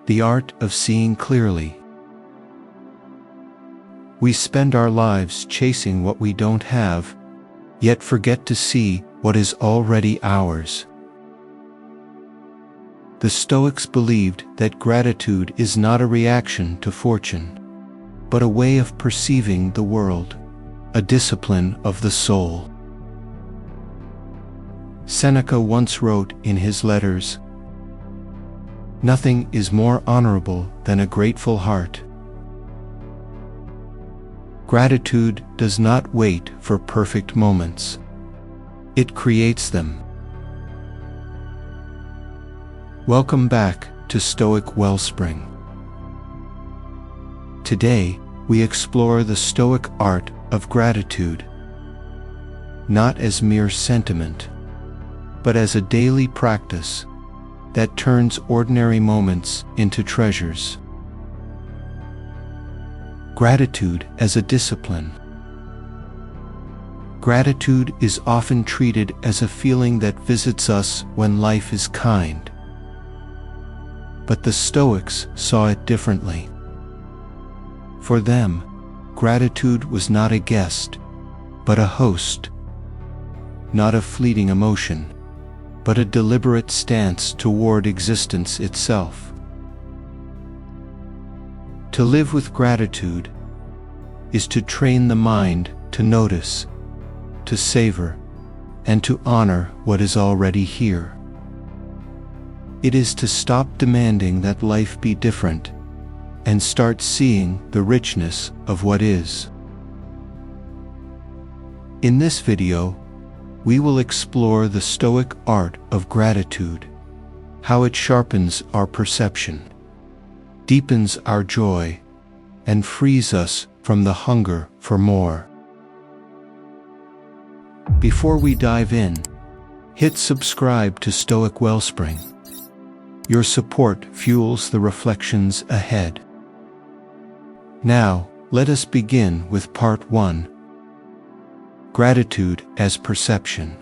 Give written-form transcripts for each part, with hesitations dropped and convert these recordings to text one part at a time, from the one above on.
The art of seeing clearly. We spend our lives chasing what we don't have, yet forget to see what is already ours. The Stoics believed that gratitude is not a reaction to fortune, but a way of perceiving the world, a discipline of the soul. Seneca once wrote in his letters, "Nothing is more honorable than a grateful heart." Gratitude does not wait for perfect moments. It creates them. Welcome back to Stoic Wellspring. Today, we explore the Stoic art of gratitude, not as mere sentiment, but as a daily practice that turns ordinary moments into treasures. Gratitude as a discipline. Gratitude is often treated as a feeling that visits us when life is kind. But the Stoics saw it differently. For them, gratitude was not a guest, but a host. Not a fleeting emotion, but a deliberate stance toward existence itself. To live with gratitude is to train the mind to notice, to savor, and to honor what is already here. It is to stop demanding that life be different and start seeing the richness of what is. In this video, we will explore the Stoic art of gratitude, how it sharpens our perception, deepens our joy, and frees us from the hunger for more. Before we dive in, hit subscribe to Stoic Wellspring. Your support fuels the reflections ahead. Now, let us begin with part 1. Gratitude as perception.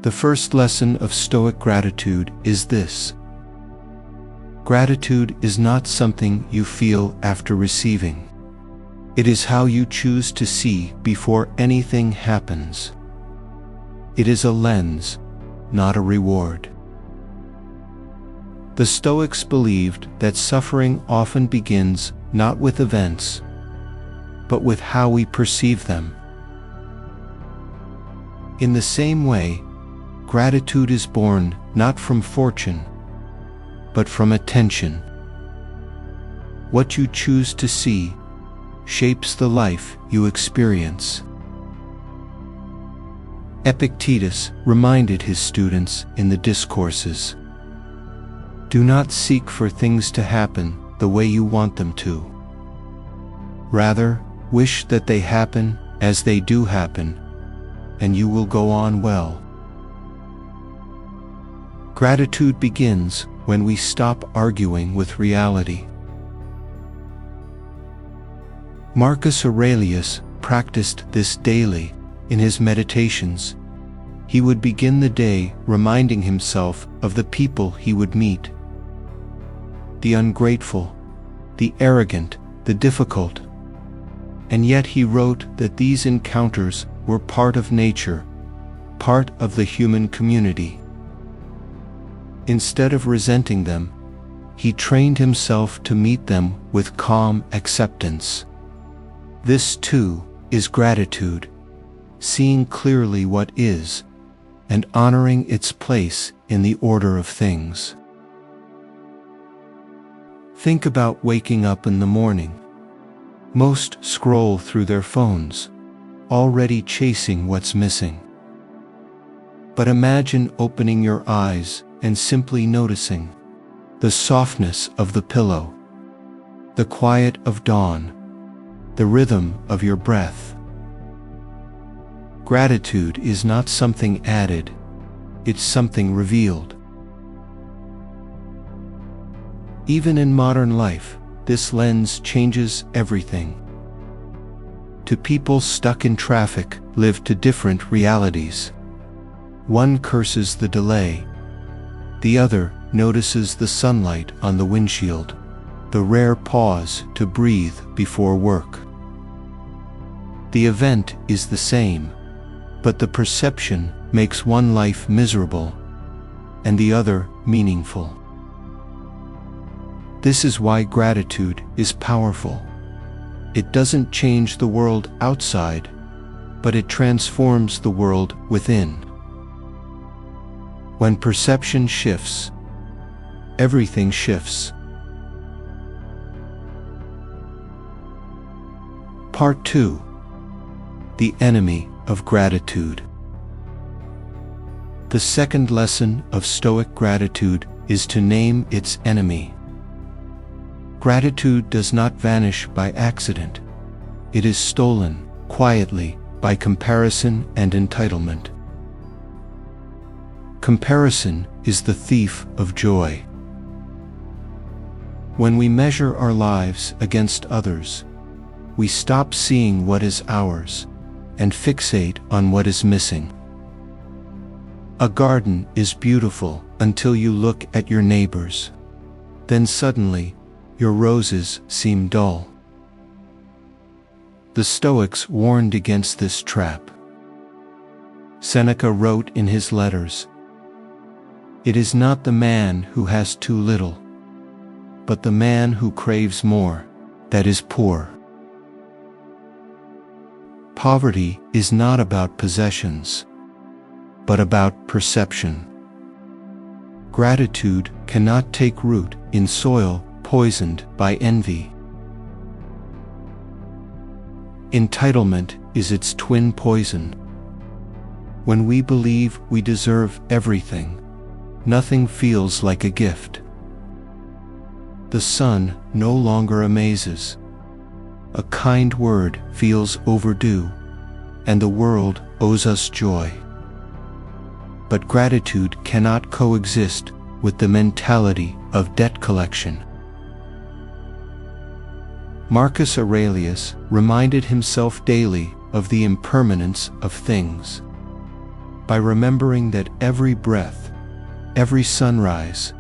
The first lesson of Stoic gratitude is this: gratitude is not something you feel after receiving. It is how you choose to see before anything happens. It is a lens, not a reward. The Stoics believed that suffering often begins not with events, but with how we perceive them. In the same way, gratitude is born not from fortune, but from attention. What you choose to see shapes the life you experience. Epictetus reminded his students in the Discourses, "Do not seek for things to happen the way you want them to. Rather, wish that they happen as they do happen, and you will go on well." Gratitude begins when we stop arguing with reality. Marcus Aurelius practiced this daily in his meditations. He would begin the day reminding himself of the people he would meet. The ungrateful, the arrogant, the difficult. And yet he wrote that these encounters were part of nature, part of the human community. Instead of resenting them, he trained himself to meet them with calm acceptance. This too is gratitude, seeing clearly what is, and honoring its place in the order of things. Think about waking up in the morning. Most scroll through their phones, already chasing what's missing. But imagine opening your eyes and simply noticing the softness of the pillow, the quiet of dawn, the rhythm of your breath. Gratitude is not something added, it's something revealed. Even in modern life, this lens changes everything. Two people stuck in traffic live to different realities. One curses the delay, the other notices the sunlight on the windshield, the rare pause to breathe before work. The event is the same, but the perception makes one life miserable and the other meaningful. This is why gratitude is powerful. It doesn't change the world outside, but it transforms the world within. When perception shifts, everything shifts. Part 2. The enemy of gratitude. The second lesson of Stoic gratitude is to name its enemy. Gratitude does not vanish by accident. It is stolen, quietly, by comparison and entitlement. Comparison is the thief of joy. When we measure our lives against others, we stop seeing what is ours and fixate on what is missing. A garden is beautiful until you look at your neighbors. Then suddenly, your roses seem dull. The Stoics warned against this trap. Seneca wrote in his letters, "It is not the man who has too little, but the man who craves more, that is poor." Poverty is not about possessions, but about perception. Gratitude cannot take root in soil poisoned by envy. Entitlement is its twin poison. When we believe we deserve everything, nothing feels like a gift. The sun no longer amazes. A kind word feels overdue, and the world owes us joy. But gratitude cannot coexist with the mentality of debt collection. Marcus Aurelius reminded himself daily of the impermanence of things. By remembering that every breath, every sunrise,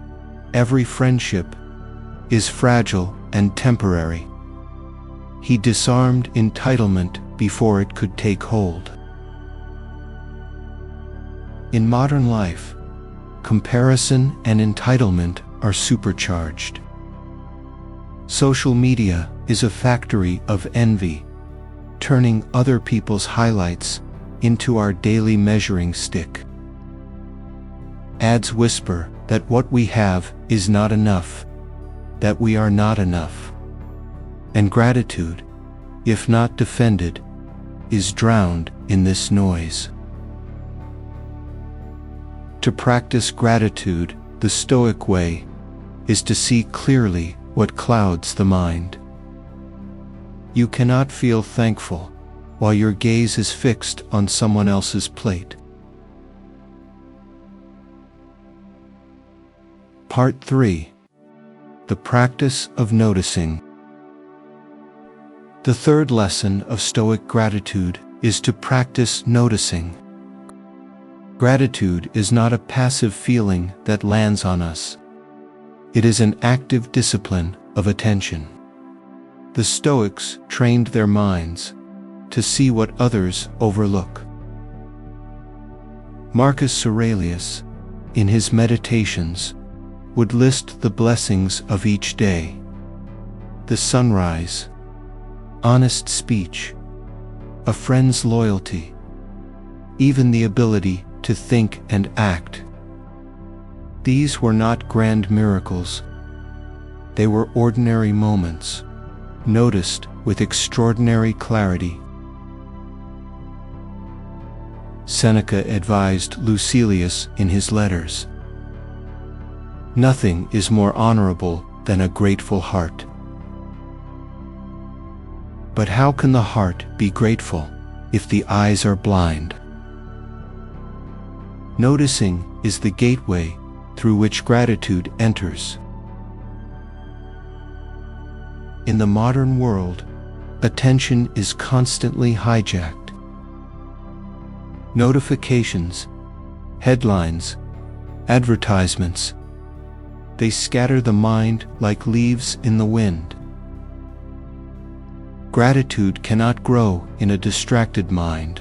every friendship is fragile and temporary, he disarmed entitlement before it could take hold. In modern life, comparison and entitlement are supercharged. Social media is a factory of envy, turning other people's highlights into our daily measuring stick. Ads whisper that what we have is not enough, that we are not enough. And gratitude, if not defended, is drowned in this noise. To practice gratitude the Stoic way is to see clearly what clouds the mind. You cannot feel thankful while your gaze is fixed on someone else's plate. Part 3. The practice of noticing. The third lesson of Stoic gratitude is to practice noticing. Gratitude is not a passive feeling that lands on us. It is an active discipline of attention. The Stoics trained their minds to see what others overlook. Marcus Aurelius, in his meditations, would list the blessings of each day: the sunrise, honest speech, a friend's loyalty, even the ability to think and act. These were not grand miracles. They were ordinary moments, noticed with extraordinary clarity. Seneca advised Lucilius in his letters, "Nothing is more honorable than a grateful heart." But how can the heart be grateful if the eyes are blind? Noticing is the gateway through which gratitude enters. In the modern world, attention is constantly hijacked. Notifications, headlines, advertisements, They scatter the mind like leaves in the wind. Gratitude cannot grow in a distracted mind.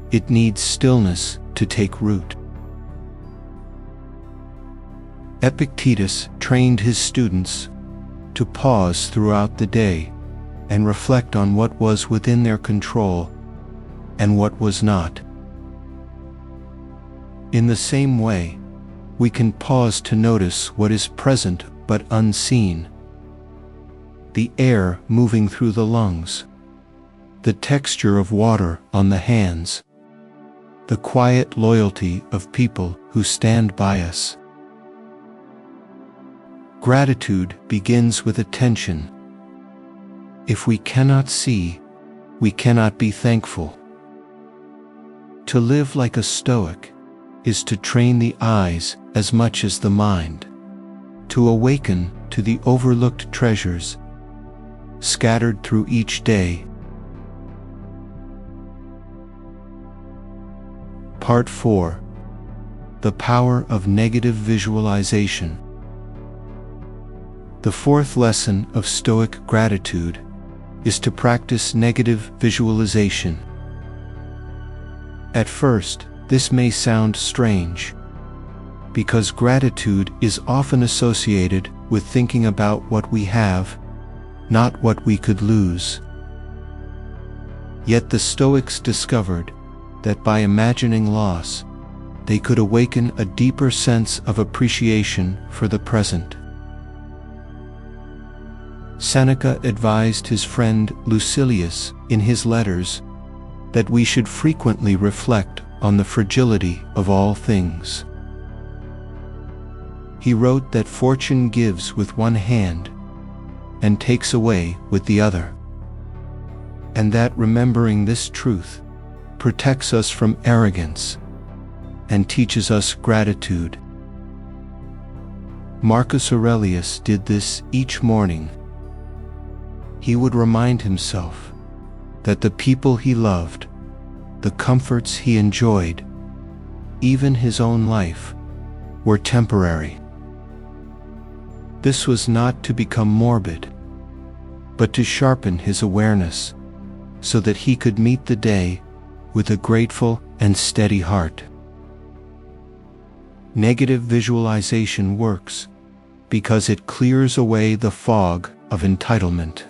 It needs stillness to take root. Epictetus trained his students to pause throughout the day and reflect on what was within their control and what was not. In the same way, we can pause to notice what is present but unseen. The air moving through the lungs, the texture of water on the hands, the quiet loyalty of people who stand by us. Gratitude begins with attention. If we cannot see, we cannot be thankful. To live like a Stoic is to train the eyes as much as the mind, to awaken to the overlooked treasures scattered through each day. Part 4. The Power of Negative Visualization. The fourth lesson of Stoic gratitude is to practice negative visualization. At first, this may sound strange, because gratitude is often associated with thinking about what we have, not what we could lose. Yet the Stoics discovered that by imagining loss, they could awaken a deeper sense of appreciation for the present. Seneca advised his friend Lucilius in his letters that we should frequently reflect on the fragility of all things. He wrote that fortune gives with one hand and takes away with the other, and that remembering this truth protects us from arrogance and teaches us gratitude. Marcus Aurelius did this each morning. He would remind himself that the people he loved, the comforts he enjoyed, even his own life, were temporary. This was not to become morbid, but to sharpen his awareness so that he could meet the day with a grateful and steady heart. Negative visualization works because it clears away the fog of entitlement.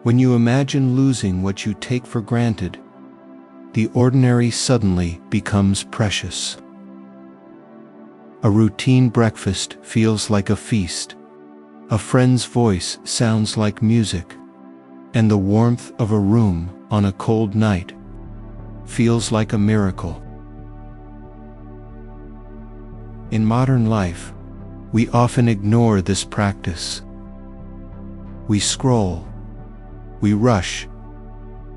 When you imagine losing what you take for granted, the ordinary suddenly becomes precious. A routine breakfast feels like a feast. A friend's voice sounds like music, and the warmth of a room on a cold night feels like a miracle. In modern life, we often ignore this practice. We scroll, we rush,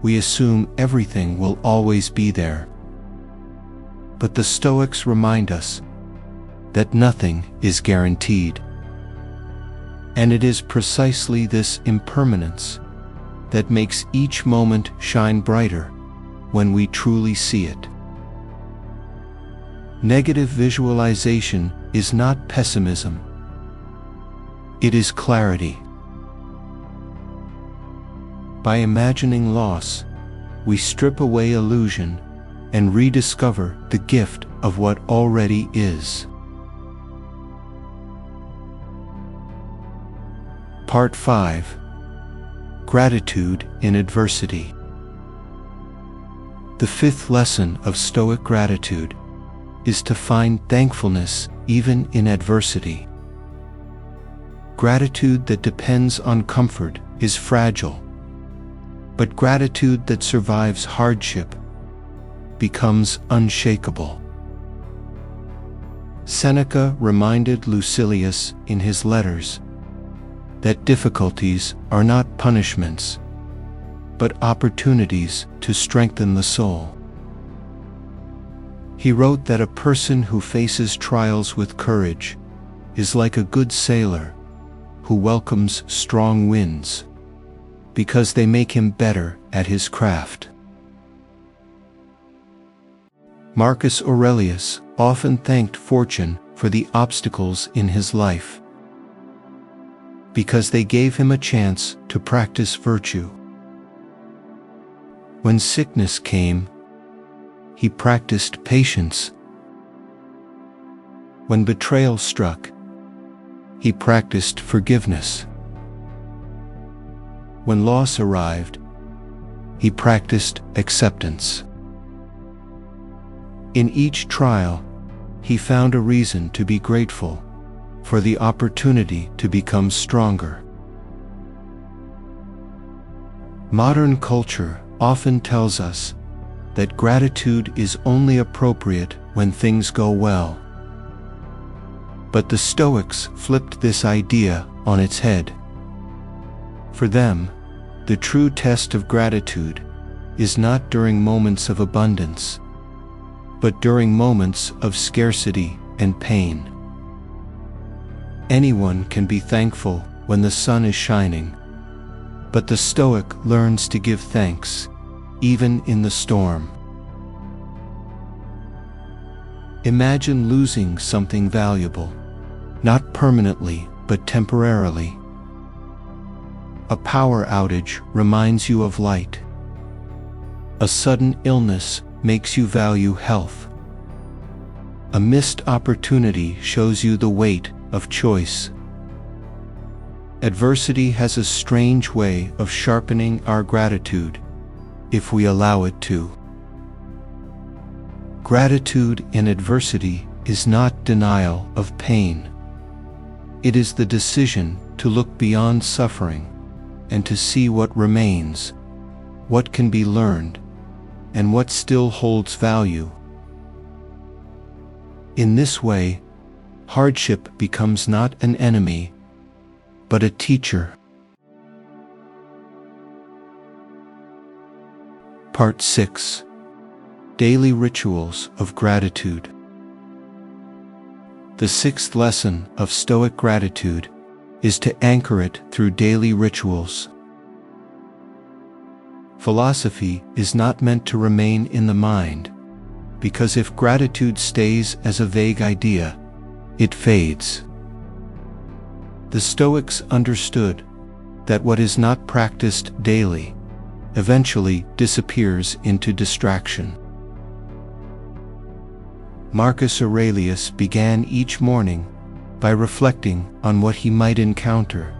we assume everything will always be there. But the Stoics remind us that nothing is guaranteed. And it is precisely this impermanence that makes each moment shine brighter when we truly see it. Negative visualization is not pessimism. It is clarity. By imagining loss, we strip away illusion and rediscover the gift of what already is. Part 5. Gratitude in Adversity. The fifth lesson of Stoic gratitude is to find thankfulness even in adversity. Gratitude that depends on comfort is fragile, but gratitude that survives hardship becomes unshakable. Seneca reminded Lucilius in his letters that difficulties are not punishments, but opportunities to strengthen the soul. He wrote that a person who faces trials with courage is like a good sailor who welcomes strong winds, because they make him better at his craft. Marcus Aurelius often thanked fortune for the obstacles in his life, because they gave him a chance to practice virtue. When sickness came, he practiced patience. When betrayal struck, he practiced forgiveness. When loss arrived, he practiced acceptance. In each trial, he found a reason to be grateful for the opportunity to become stronger. Modern culture often tells us that gratitude is only appropriate when things go well. But the Stoics flipped this idea on its head. For them, the true test of gratitude is not during moments of abundance, but during moments of scarcity and pain. Anyone can be thankful when the sun is shining, but the Stoic learns to give thanks even in the storm. Imagine losing something valuable, not permanently but temporarily. A power outage reminds you of light. A sudden illness makes you value health. A missed opportunity shows you the weight of choice. Adversity has a strange way of sharpening our gratitude, if we allow it to. Gratitude in adversity is not denial of pain. It is the decision to look beyond suffering and to see what remains, what can be learned, and what still holds value. In this way, hardship becomes not an enemy, but a teacher. Part 6. Daily Rituals of Gratitude. The sixth lesson of Stoic gratitude is to anchor it through daily rituals. Philosophy is not meant to remain in the mind, because if gratitude stays as a vague idea, it fades. The Stoics understood that what is not practiced daily eventually disappears into distraction. Marcus Aurelius began each morning by reflecting on what he might encounter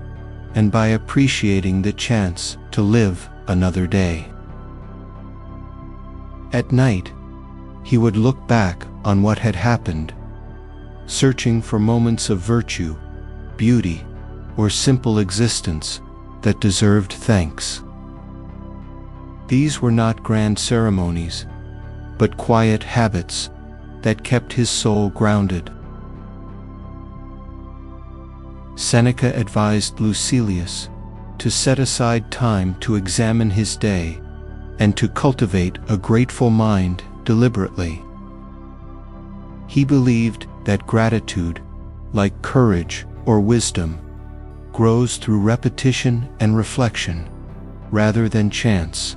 and by appreciating the chance to live another day. At night, he would look back on what had happened, searching for moments of virtue, beauty, or simple existence that deserved thanks. These were not grand ceremonies, but quiet habits that kept his soul grounded. Seneca advised Lucilius to set aside time to examine his day and to cultivate a grateful mind deliberately. He believed that gratitude, like courage or wisdom, grows through repetition and reflection rather than chance.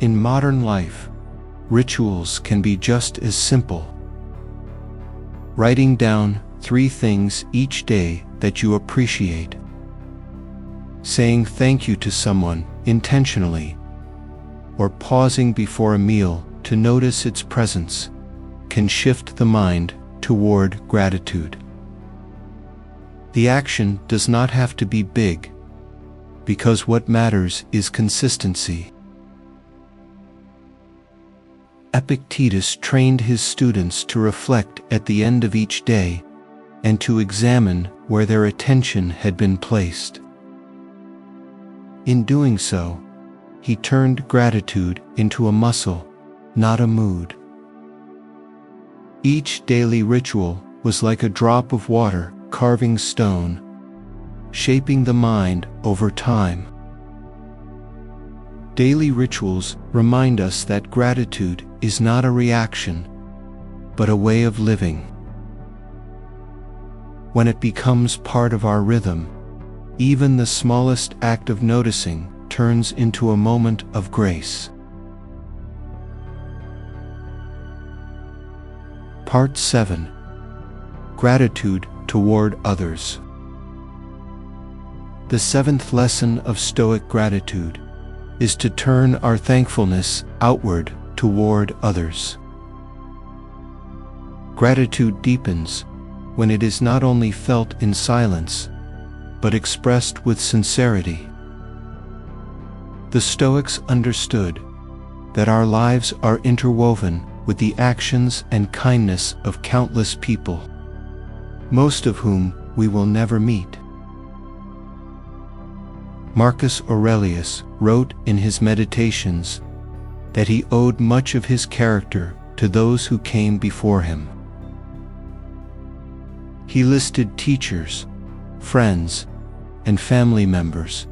In modern life, rituals can be just as simple. Writing down 3 things each day that you appreciate. Saying thank you to someone intentionally, or pausing before a meal to notice its presence, can shift the mind toward gratitude. The action does not have to be big, because what matters is consistency. Epictetus trained his students to reflect at the end of each day and to examine where their attention had been placed. In doing so, he turned gratitude into a muscle, not a mood. Each daily ritual was like a drop of water carving stone, shaping the mind over time. Daily rituals remind us that gratitude is not a reaction, but a way of living. When it becomes part of our rhythm, even the smallest act of noticing turns into a moment of grace. Part 7. Gratitude toward others. The seventh lesson of Stoic gratitude is to turn our thankfulness outward toward others. Gratitude deepens when it is not only felt in silence, but expressed with sincerity. The Stoics understood that our lives are interwoven with the actions and kindness of countless people, most of whom we will never meet. Marcus Aurelius wrote in his Meditations that he owed much of his character to those who came before him. He listed teachers, friends, and family members,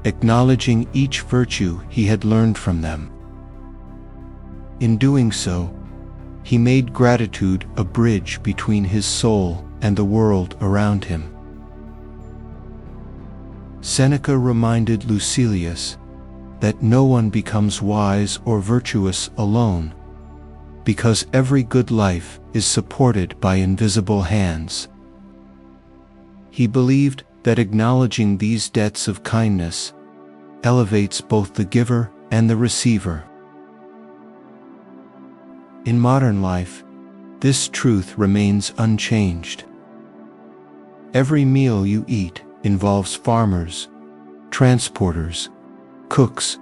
acknowledging each virtue he had learned from them. In doing so, he made gratitude a bridge between his soul and the world around him. Seneca reminded Lucilius that no one becomes wise or virtuous alone, because every good life is supported by invisible hands. He believed that acknowledging these debts of kindness elevates both the giver and the receiver. In modern life, this truth remains unchanged. Every meal you eat involves farmers, transporters, cooks,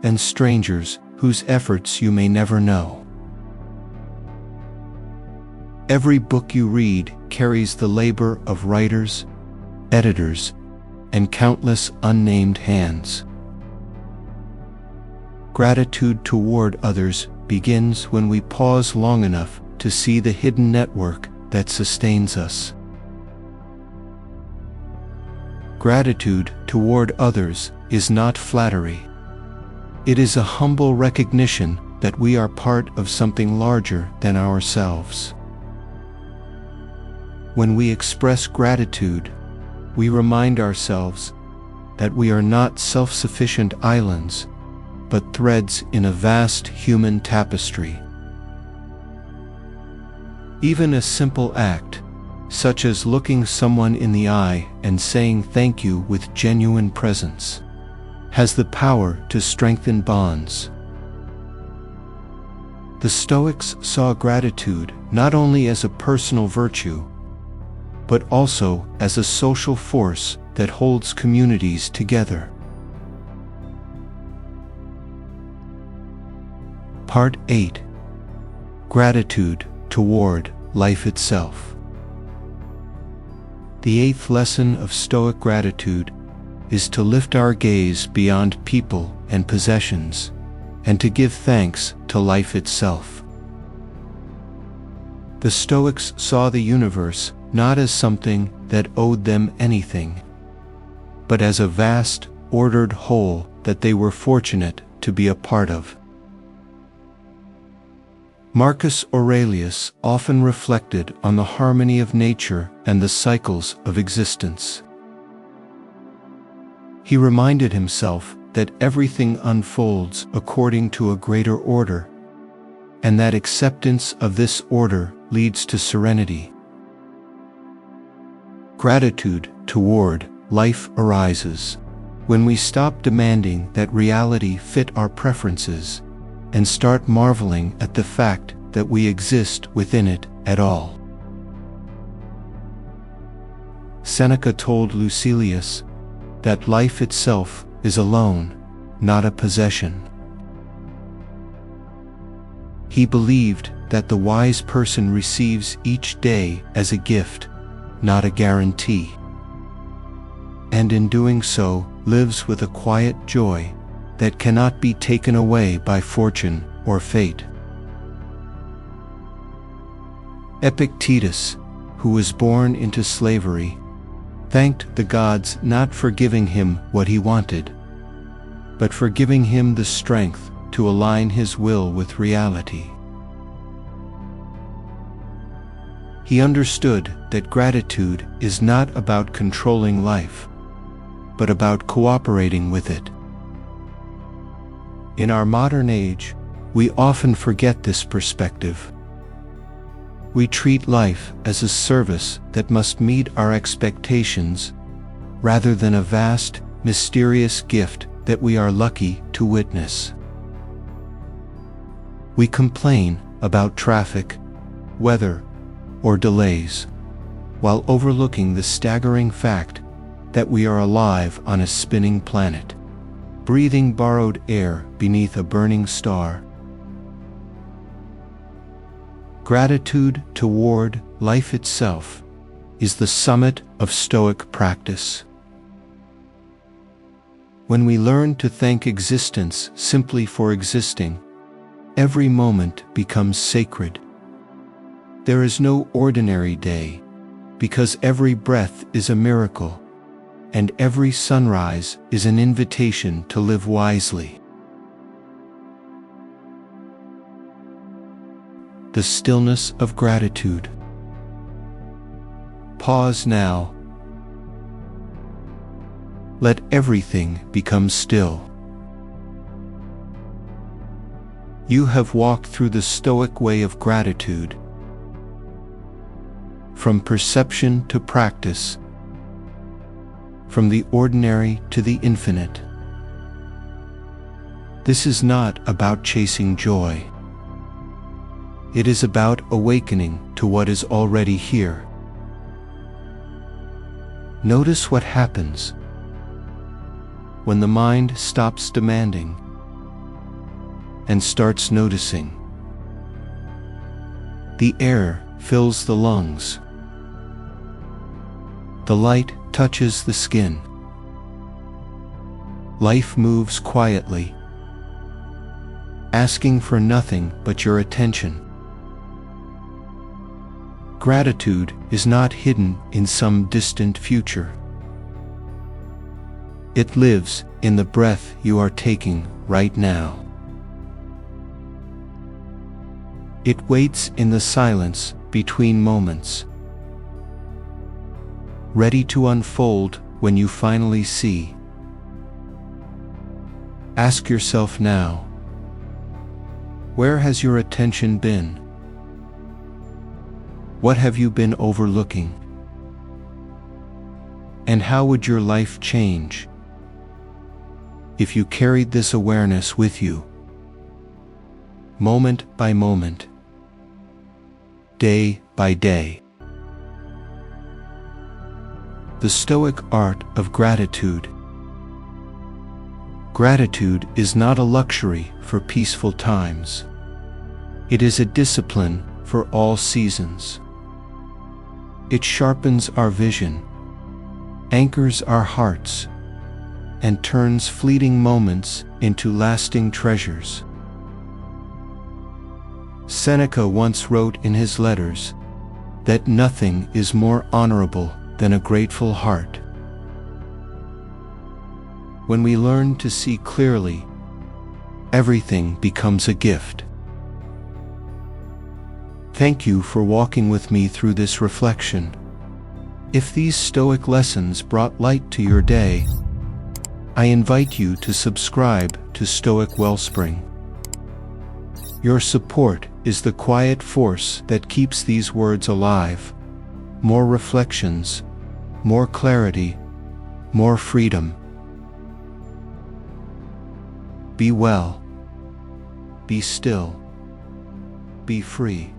and strangers whose efforts you may never know. Every book you read carries the labor of writers, editors, and countless unnamed hands. Gratitude toward others begins when we pause long enough to see the hidden network that sustains us. Gratitude toward others is not flattery. It is a humble recognition that we are part of something larger than ourselves. When we express gratitude, we remind ourselves that we are not self-sufficient islands, but threads in a vast human tapestry. Even a simple act, such as looking someone in the eye and saying thank you with genuine presence, has the power to strengthen bonds. The Stoics saw gratitude not only as a personal virtue, but also as a social force that holds communities together. Part 8. Gratitude toward life itself. The eighth lesson of Stoic gratitude is to lift our gaze beyond people and possessions, and to give thanks to life itself. The Stoics saw the universe not as something that owed them anything, but as a vast, ordered whole that they were fortunate to be a part of. Marcus Aurelius often reflected on the harmony of nature and the cycles of existence. He reminded himself that everything unfolds according to a greater order, and that acceptance of this order leads to serenity. Gratitude toward life arises when we stop demanding that reality fit our preferences and start marveling at the fact that we exist within it at all. Seneca told Lucilius that life itself is alone, not a possession. He believed that the wise person receives each day as a gift, not a guarantee, and in doing so lives with a quiet joy that cannot be taken away by fortune or fate. Epictetus, who was born into slavery, thanked the gods not for giving him what he wanted, but for giving him the strength to align his will with reality. He understood that gratitude is not about controlling life, but about cooperating with it. In our modern age, we often forget this perspective. We treat life as a service that must meet our expectations, rather than a vast, mysterious gift that we are lucky to witness. We complain about traffic, weather, or delays, while overlooking the staggering fact that we are alive on a spinning planet, breathing borrowed air beneath a burning star. Gratitude toward life itself is the summit of Stoic practice. When we learn to thank existence simply for existing, every moment becomes sacred. There is no ordinary day, because every breath is a miracle, and every sunrise is an invitation to live wisely. The stillness of gratitude. Pause now. Let everything become still. You have walked through the Stoic way of gratitude, from perception to practice, from the ordinary to the infinite. This is not about chasing joy. It is about awakening to what is already here. Notice what happens when the mind stops demanding and starts noticing. The air fills the lungs. The light touches the skin. Life moves quietly, asking for nothing but your attention. Gratitude is not hidden in some distant future. It lives in the breath you are taking right now. It waits in the silence between moments, ready to unfold when you finally see. Ask yourself now, where has your attention been? What have you been overlooking? And how would your life change if you carried this awareness with you, moment by moment, day by day? The Stoic Art of Gratitude. Gratitude is not a luxury for peaceful times. It is a discipline for all seasons. It sharpens our vision, anchors our hearts, and turns fleeting moments into lasting treasures. Seneca once wrote in his letters that nothing is more honorable than a grateful heart. When we learn to see clearly, everything becomes a gift. Thank you for walking with me through this reflection. If these Stoic lessons brought light to your day, I invite you to subscribe to Stoic Wellspring. Your support is the quiet force that keeps these words alive. More reflections, more clarity, more freedom. Be well, be still, be free.